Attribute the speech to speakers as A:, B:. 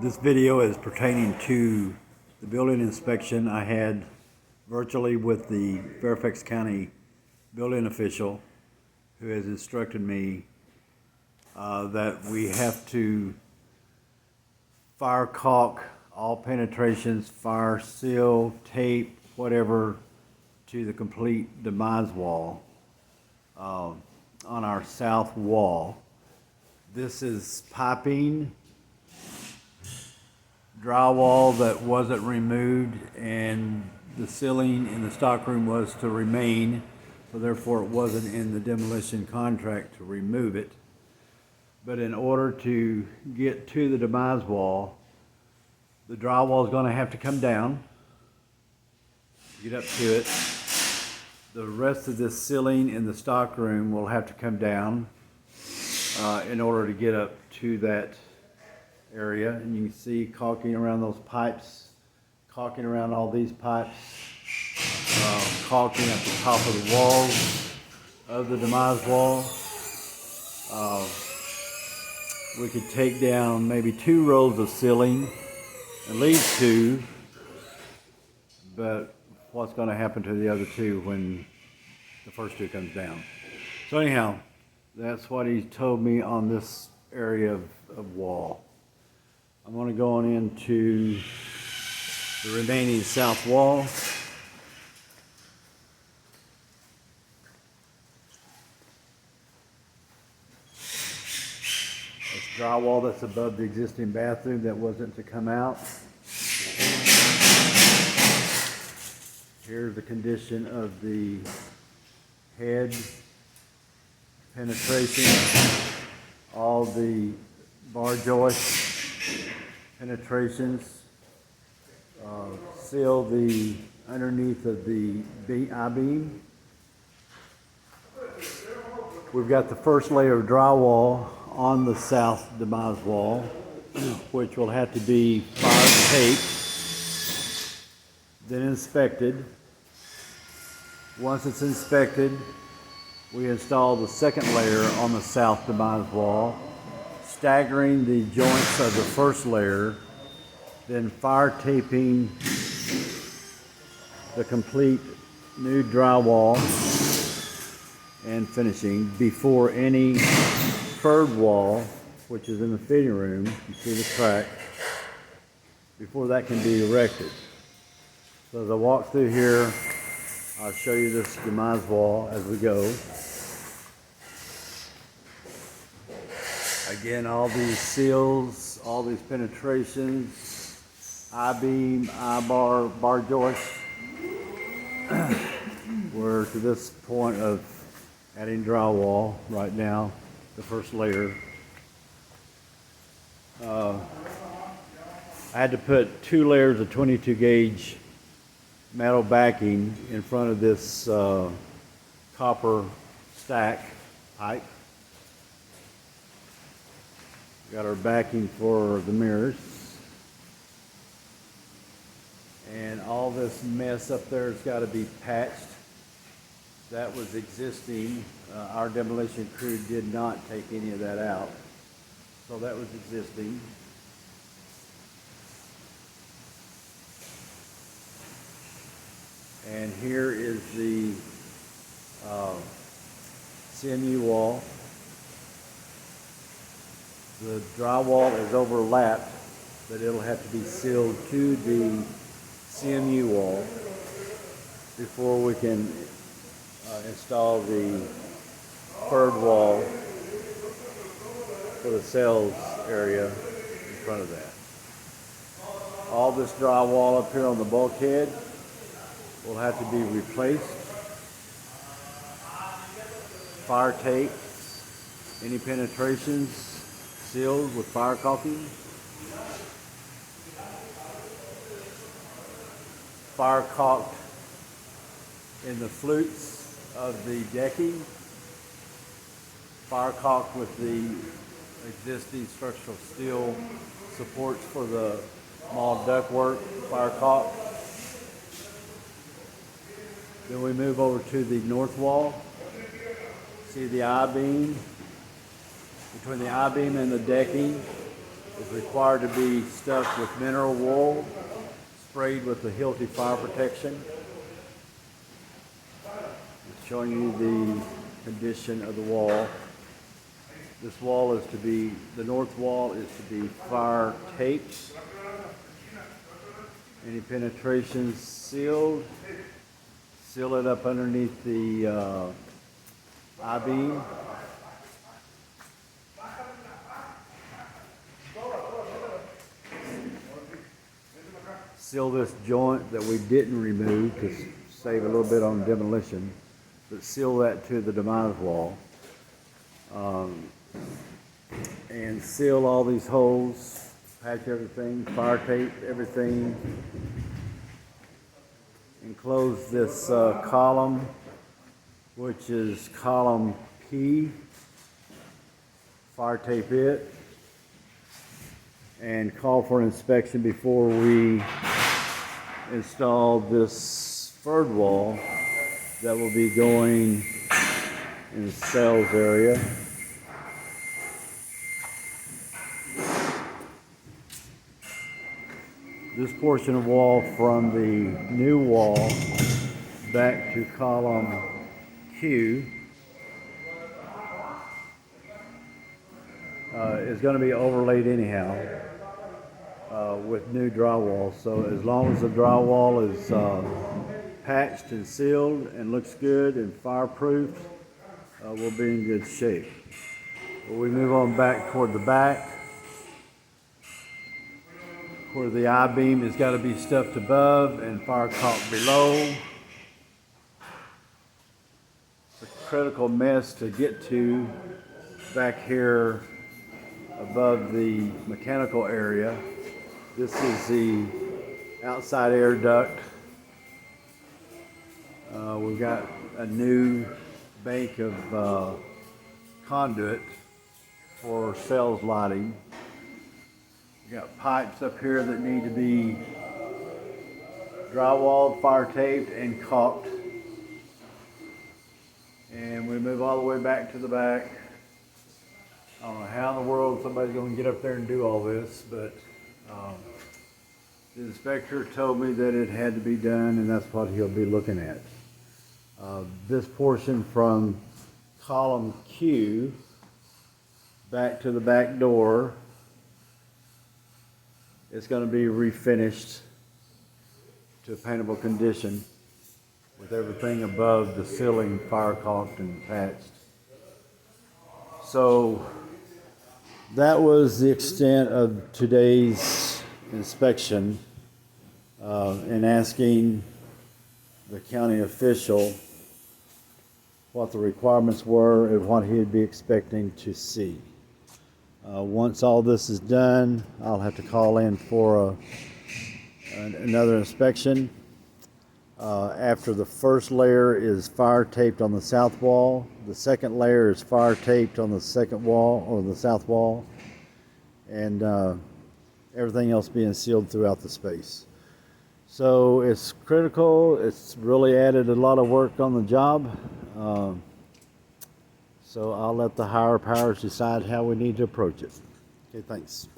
A: This video is pertaining to the building inspection I had virtually with the Fairfax County building official, who has instructed me that we have to fire caulk all penetrations, fire seal, tape, whatever, to the complete demise wall on our south wall. This is piping, drywall that wasn't removed, and the ceiling in the stockroom was to remain, so therefore it wasn't in the demolition contract to remove it. But in order to get to the demise wall, the drywall is going to have to come down, get up to it. The rest of this ceiling in the stockroom will have to come down in order to get up to that area. And you can see caulking around those pipes, caulking around all these pipes, caulking at the top of the walls of the demise wall. We could take down maybe 2 rows of ceiling, at least 2, but what's going to happen to the other 2 when the first 2 comes down? So anyhow, that's what he told me on this area of wall. I'm going to go on into the remaining south wall. That's drywall that's above the existing bathroom that wasn't to come out. Here's the condition of the head penetration, all the bar joists penetrations, seal the underneath of the I-beam. We've got the first layer of drywall on the south demise wall, which will have to be fire taped, then inspected. Once it's inspected, we install the second layer on the south demise wall, staggering the joints of the first layer, then fire taping the complete new drywall and finishing before any third wall, which is in the fitting room, you see the crack, before that can be erected. So as I walk through here, I'll show you this demise wall as we go. Again, all these seals, all these penetrations, I-beam, I-bar, bar joists, we're to this point of adding drywall right now, the first layer. I had to put 2 layers of 22 gauge metal backing in front of this copper stack pipe. Got our backing for the mirrors. And all this mess up there has got to be patched. That was existing. Our demolition crew did not take any of that out. So that was existing. And here is the CMU wall. The drywall is overlapped, but it'll have to be sealed to the CMU wall before we can install the third wall for the cells area in front of that. All this drywall up here on the bulkhead will have to be replaced. Fire tape, any penetrations sealed with fire caulking. Fire caulked in the flutes of the decking. Fire caulked with the existing structural steel supports for the small ductwork. Fire caulked. Then we move over to the north wall. See the I-beam. Between the I-beam and the decking, is required to be stuffed with mineral wool, sprayed with the Hilti fire protection. It's showing you the condition of the wall. This wall is to be, the north wall is to be fire taped. Any penetrations sealed. Seal it up underneath the I-beam. Seal this joint that we didn't remove to save a little bit on demolition, but seal that to the demise wall. And seal all these holes, patch everything, fire tape everything. Enclose this column, which is column P. Fire tape it. And call for inspection before we install this third wall that will be going in the cells area. This portion of wall from the new wall back to column Q is going to be overlaid anyhow with new drywall. So as long as the drywall is patched and sealed and looks good and fireproof, we'll be in good shape. But we move on back toward the back, where the I-beam has got to be stuffed above and fire caulk below. It's a critical mess to get to back here above the mechanical area. This is the outside air duct. We've got a new bank of conduit for cells lighting. We got pipes up here that need to be drywalled, fire taped, and caulked. And we move all the way back to the back. I don't know how in the world somebody's going to get up there and do all this, but the inspector told me that it had to be done, and that's what he'll be looking at. This portion from column Q back to the back door is going to be refinished to a paintable condition with everything above the ceiling fire caulked and patched. So that was the extent of today's inspection and asking the county official what the requirements were and what he'd be expecting to see. Once all this is done, I'll have to call in for another inspection. After the first layer is fire taped on the south wall, the second layer is fire taped on the second wall or the south wall, and everything else being sealed throughout the space. So it's critical. It's really added a lot of work on the job. So I'll let the higher powers decide how we need to approach it. Okay, thanks.